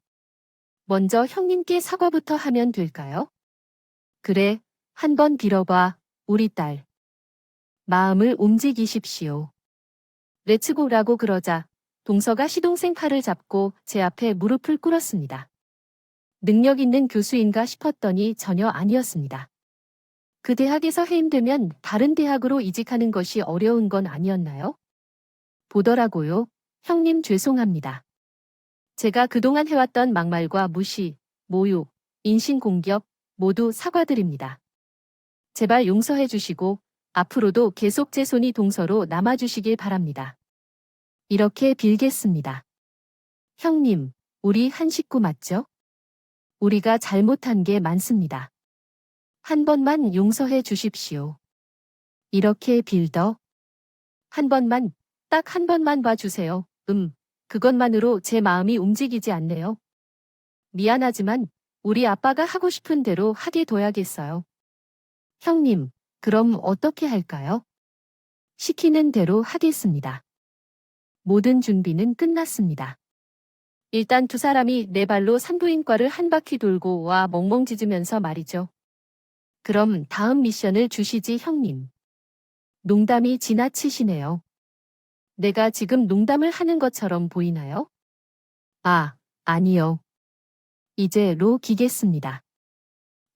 먼저 형님께 사과부터 하면 될까요? 그래, 한번 빌어봐, 우리 딸. 마음을 움직이십시오. 렛츠고라고 그러자 동서가 시동생 팔을 잡고 제 앞에 무릎을 꿇었습니다. 능력 있는 교수인가 싶었더니 전혀 아니었습니다. 그 대학에서 해임되면 다른 대학으로 이직하는 것이 어려운 건 아니었나요? 보더라고요. 형님 죄송합니다. 제가 그동안 해왔던 막말과 무시, 모욕, 인신공격 모두 사과드립니다. 제발 용서해 주시고 앞으로도 계속 제 손이 동서로 남아주시길 바랍니다. 이렇게 빌겠습니다. 형님, 우리 한 식구 맞죠? 우리가 잘못한 게 많습니다. 한 번만 용서해 주십시오. 이렇게 빌더. 한 번만, 딱 한 번만 봐주세요. 그것만으로 제 마음이 움직이지 않네요. 미안하지만 우리 아빠가 하고 싶은 대로 하게 둬야겠어요. 형님, 그럼 어떻게 할까요? 시키는 대로 하겠습니다. 모든 준비는 끝났습니다. 일단 두 사람이 네 발로 산부인과를 한 바퀴 돌고 와 멍멍 짖으면서 말이죠. 그럼 다음 미션을 주시지 형님. 농담이 지나치시네요. 내가 지금 농담을 하는 것처럼 보이나요? 아, 아니요. 이제 로 기겠습니다.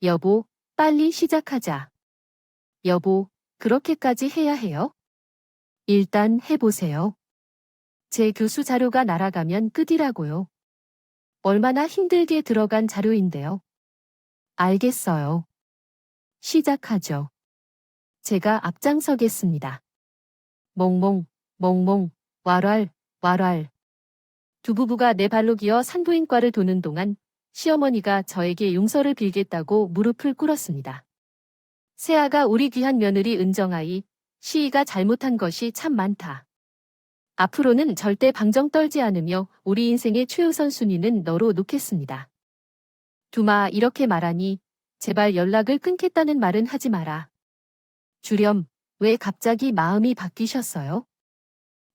여보, 빨리 시작하자. 여보, 그렇게까지 해야 해요? 일단 해보세요. 제 교수 자료가 날아가면 끝이라고요. 얼마나 힘들게 들어간 자료인데요. 알겠어요. 시작하죠. 제가 앞장서겠습니다. 멍멍, 멍멍, 왈왈, 왈왈. 두 부부가 내 발로 기어 산부인과를 도는 동안 시어머니가 저에게 용서를 빌겠다고 무릎을 꿇었습니다. 새아가 우리 귀한 며느리 은정아이, 시이가 잘못한 것이 참 많다. 앞으로는 절대 방정 떨지 않으며 우리 인생의 최우선 순위는 너로 놓겠습니다. 두마 이렇게 말하니 제발 연락을 끊겠다는 말은 하지 마라. 주렴, 왜 갑자기 마음이 바뀌셨어요?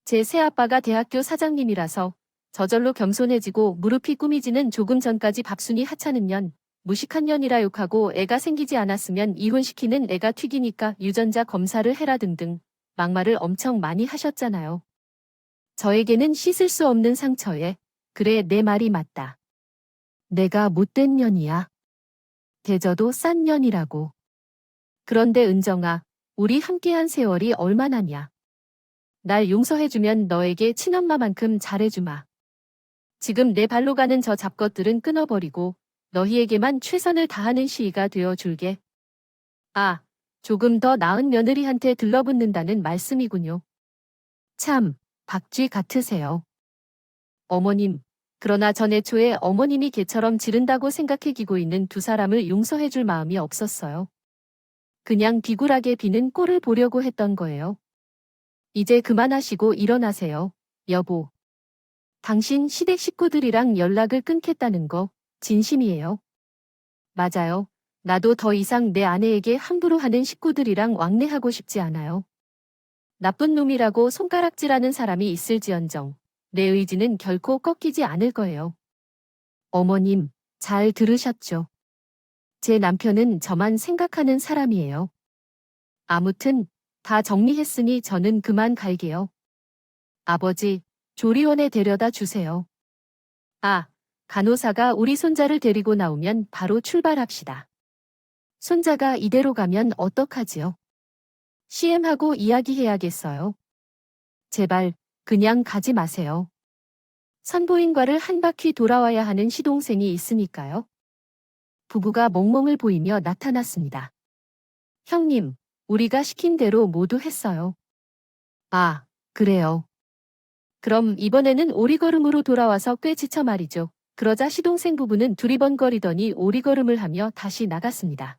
제 새아빠가 대학교 사장님이라서 저절로 겸손해지고 무릎이 꾸미지는 조금 전까지 밥순이 하찮은 년, 무식한 년이라 욕하고 애가 생기지 않았으면 이혼시키는 애가 튀기니까 유전자 검사를 해라 등등 막말을 엄청 많이 하셨잖아요. 저에게는 씻을 수 없는 상처에 그래 내 말이 맞다. 내가 못된 년이야. 대저도 싼 년이라고. 그런데 은정아, 우리 함께한 세월이 얼마나냐. 날 용서해주면 너에게 친엄마만큼 잘해주마. 지금 내 발로 가는 저 잡것들은 끊어버리고 너희에게만 최선을 다하는 시이가 되어줄게. 아, 조금 더 나은 며느리한테 들러붙는다는 말씀이군요. 참, 박쥐 같으세요. 어머님, 그러나 전 애초에 어머님이 개처럼 지른다고 생각해 기고 있는 두 사람을 용서해줄 마음이 없었어요. 그냥 비굴하게 비는 꼴을 보려고 했던 거예요. 이제 그만하시고 일어나세요, 여보. 당신 시댁 식구들이랑 연락을 끊겠다는 거 진심이에요. 맞아요. 나도 더 이상 내 아내에게 함부로 하는 식구들이랑 왕래하고 싶지 않아요. 나쁜 놈이라고 손가락질하는 사람이 있을지언정 내 의지는 결코 꺾이지 않을 거예요. 어머님, 잘 들으셨죠? 제 남편은 저만 생각하는 사람이에요. 아무튼 다 정리했으니 저는 그만 갈게요. 아버지, 조리원에 데려다 주세요. 아, 간호사가 우리 손자를 데리고 나오면 바로 출발합시다. 손자가 이대로 가면 어떡하지요? CM하고 이야기해야겠어요. 제발, 그냥 가지 마세요. 산부인과를 한 바퀴 돌아와야 하는 시동생이 있으니까요. 부부가 멍멍을 보이며 나타났습니다. 형님, 우리가 시킨 대로 모두 했어요. 아, 그래요. 그럼 이번에는 오리걸음으로 돌아와서 꽤 지쳐 말이죠. 그러자 시동생 부부는 두리번거리더니 오리걸음을 하며 다시 나갔습니다.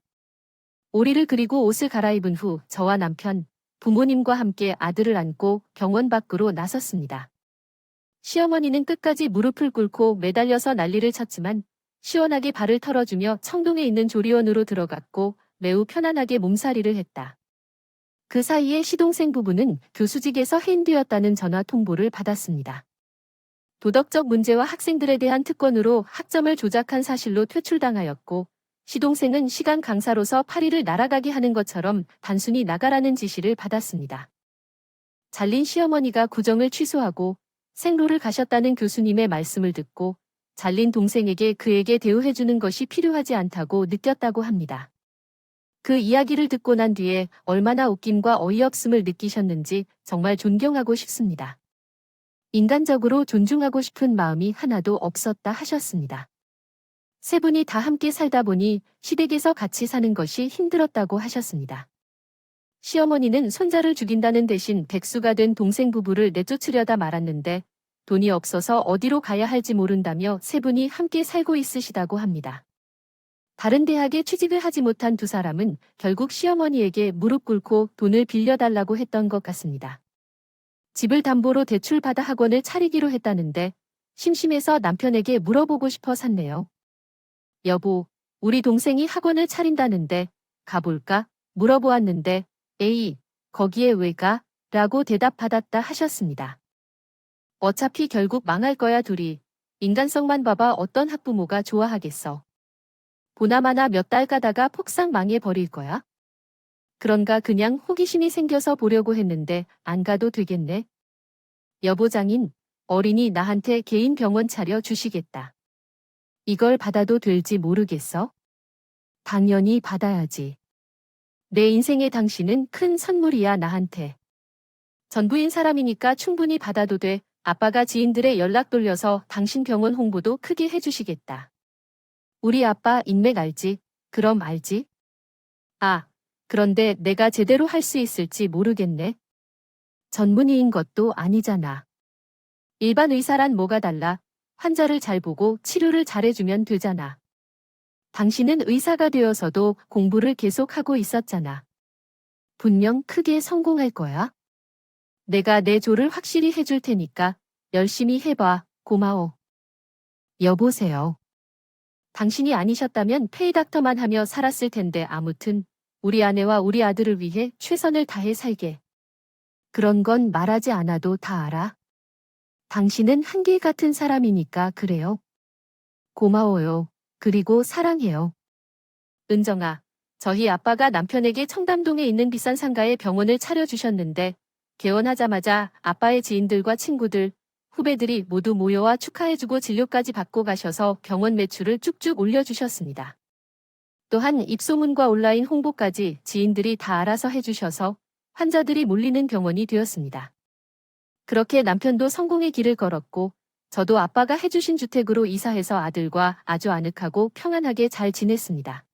오리를 그리고 옷을 갈아입은 후 저와 남편, 부모님과 함께 아들을 안고 병원 밖으로 나섰습니다. 시어머니는 끝까지 무릎을 꿇고 매달려서 난리를 쳤지만 시원하게 발을 털어주며 청동에 있는 조리원으로 들어갔고 매우 편안하게 몸살이를 했다. 그 사이에 시동생 부부는 교수직에서 해임되었다는 전화 통보를 받았습니다. 도덕적 문제와 학생들에 대한 특권으로 학점을 조작한 사실로 퇴출당하였고 시동생은 시간 강사로서 파리를 날아가게 하는 것처럼 단순히 나가라는 지시를 받았습니다. 잘린 시어머니가 구정을 취소하고 생로를 가셨다는 교수님의 말씀을 듣고 잘린 동생에게 그에게 대우해주는 것이 필요하지 않다고 느꼈다고 합니다. 그 이야기를 듣고 난 뒤에 얼마나 웃김과 어이없음을 느끼셨는지 정말 존경하고 싶습니다. 인간적으로 존중하고 싶은 마음이 하나도 없었다 하셨습니다. 세 분이 다 함께 살다 보니 시댁에서 같이 사는 것이 힘들었다고 하셨습니다. 시어머니는 손자를 죽인다는 대신 백수가 된 동생 부부를 내쫓으려다 말았는데 돈이 없어서 어디로 가야 할지 모른다며 세 분이 함께 살고 있으시다고 합니다. 다른 대학에 취직을 하지 못한 두 사람은 결국 시어머니에게 무릎 꿇고 돈을 빌려달라고 했던 것 같습니다. 집을 담보로 대출받아 학원을 차리기로 했다는데 심심해서 남편에게 물어보고 싶어 샀네요. 여보, 우리 동생이 학원을 차린다는데 가볼까? 물어보았는데 에이, 거기에 왜 가? 라고 대답받았다 하셨습니다. 어차피 결국 망할 거야 둘이. 인간성만 봐봐 어떤 학부모가 좋아하겠어. 보나마나 몇 달 가다가 폭삭 망해버릴 거야? 그런가 그냥 호기심이 생겨서 보려고 했는데 안 가도 되겠네. 여보장인, 어린이 나한테 개인 병원 차려 주시겠다. 이걸 받아도 될지 모르겠어? 당연히 받아야지. 내 인생의 당신은 큰 선물이야 나한테. 전부인 사람이니까 충분히 받아도 돼. 아빠가 지인들의 연락 돌려서 당신 병원 홍보도 크게 해주시겠다. 우리 아빠 인맥 알지? 그럼 알지? 아, 그런데 내가 제대로 할 수 있을지 모르겠네. 전문의인 것도 아니잖아. 일반 의사란 뭐가 달라? 환자를 잘 보고 치료를 잘해주면 되잖아. 당신은 의사가 되어서도 공부를 계속하고 있었잖아. 분명 크게 성공할 거야. 내가 내 조를 확실히 해줄 테니까 열심히 해봐. 고마워. 여보세요. 당신이 아니셨다면 페이닥터만 하며 살았을 텐데 아무튼 우리 아내와 우리 아들을 위해 최선을 다해 살게. 그런 건 말하지 않아도 다 알아. 당신은 한결같은 사람이니까 그래요. 고마워요. 그리고 사랑해요. 은정아, 저희 아빠가 남편에게 청담동에 있는 비싼 상가에 병원을 차려주셨는데 개원하자마자 아빠의 지인들과 친구들, 후배들이 모두 모여와 축하해주고 진료까지 받고 가셔서 병원 매출을 쭉쭉 올려주셨습니다. 또한 입소문과 온라인 홍보까지 지인들이 다 알아서 해주셔서 환자들이 몰리는 병원이 되었습니다. 그렇게 남편도 성공의 길을 걸었고 저도 아빠가 해주신 주택으로 이사해서 아들과 아주 아늑하고 평안하게 잘 지냈습니다.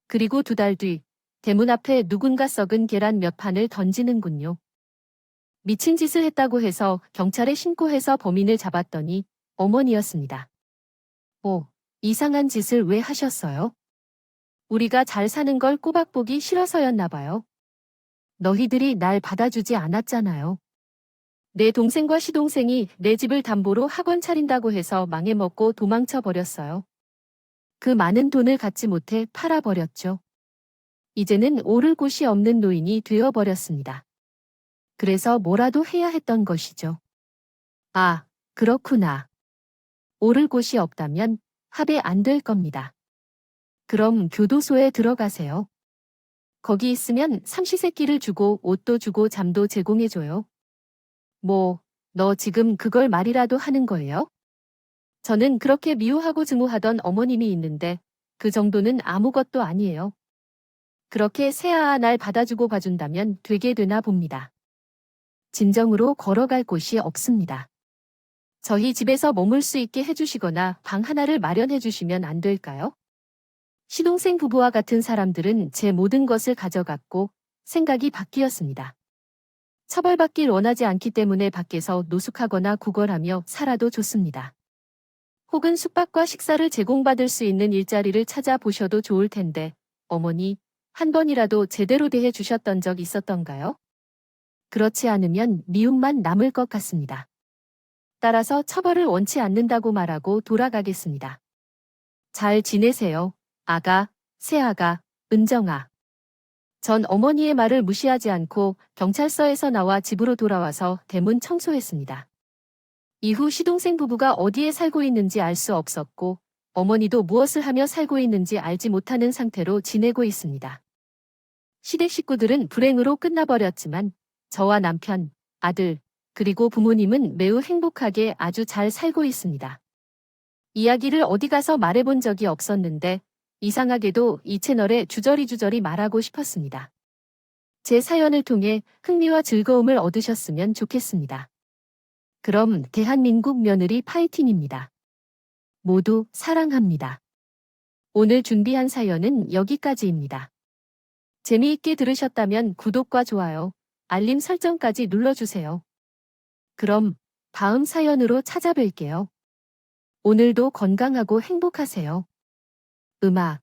그리고 2달 뒤 대문 앞에 누군가 썩은 계란 몇 판을 던지는군요. 미친 짓을 했다고 해서 경찰에 신고해서 범인을 잡았더니 어머니였습니다. 오, 이상한 짓을 왜 하셨어요? 우리가 잘 사는 걸 꼬박 보기 싫어서였나 봐요. 너희들이 날 받아주지 않았잖아요. 내 동생과 시동생이 내 집을 담보로 학원 차린다고 해서 망해먹고 도망쳐 버렸어요. 그 많은 돈을 갖지 못해 팔아버렸죠. 이제는 오를 곳이 없는 노인이 되어버렸습니다. 그래서 뭐라도 해야 했던 것이죠. 아, 그렇구나. 오를 곳이 없다면 합의 안 될 겁니다. 그럼 교도소에 들어가세요. 거기 있으면 삼시세끼를 주고 옷도 주고 잠도 제공해줘요. 뭐, 너 지금 그걸 말이라도 하는 거예요? 저는 그렇게 미워하고 증오하던 어머님이 있는데 그 정도는 아무것도 아니에요. 그렇게 새아아 날 받아주고 봐준다면 되게 되나 봅니다. 진정으로 걸어갈 곳이 없습니다. 저희 집에서 머물 수 있게 해주시거나 방 하나를 마련해 주시면 안 될까요? 시동생 부부와 같은 사람들은 제 모든 것을 가져갔고 생각이 바뀌었습니다. 처벌받길 원하지 않기 때문에 밖에서 노숙하거나 구걸하며 살아도 좋습니다. 혹은 숙박과 식사를 제공받을 수 있는 일자리를 찾아보셔도 좋을 텐데 어머니, 한 번이라도 제대로 대해 주셨던 적 있었던가요? 그렇지 않으면 미움만 남을 것 같습니다. 따라서 처벌을 원치 않는다고 말하고 돌아가겠습니다. 잘 지내세요. 아가, 새아가, 은정아. 전 어머니의 말을 무시하지 않고 경찰서에서 나와 집으로 돌아와서 대문 청소했습니다. 이후 시동생 부부가 어디에 살고 있는지 알 수 없었고 어머니도 무엇을 하며 살고 있는지 알지 못하는 상태로 지내고 있습니다. 시댁 식구들은 불행으로 끝나버렸지만 저와 남편, 아들, 그리고 부모님은 매우 행복하게 아주 잘 살고 있습니다. 이야기를 어디 가서 말해본 적이 없었는데 이상하게도 이 채널에 주저리 말하고 싶었습니다. 제 사연을 통해 흥미와 즐거움을 얻으셨으면 좋겠습니다. 그럼 대한민국 며느리 파이팅입니다. 모두 사랑합니다. 오늘 준비한 사연은 여기까지입니다. 재미있게 들으셨다면 구독과 좋아요, 알림 설정까지 눌러주세요. 그럼 다음 사연으로 찾아뵐게요. 오늘도 건강하고 행복하세요. 음악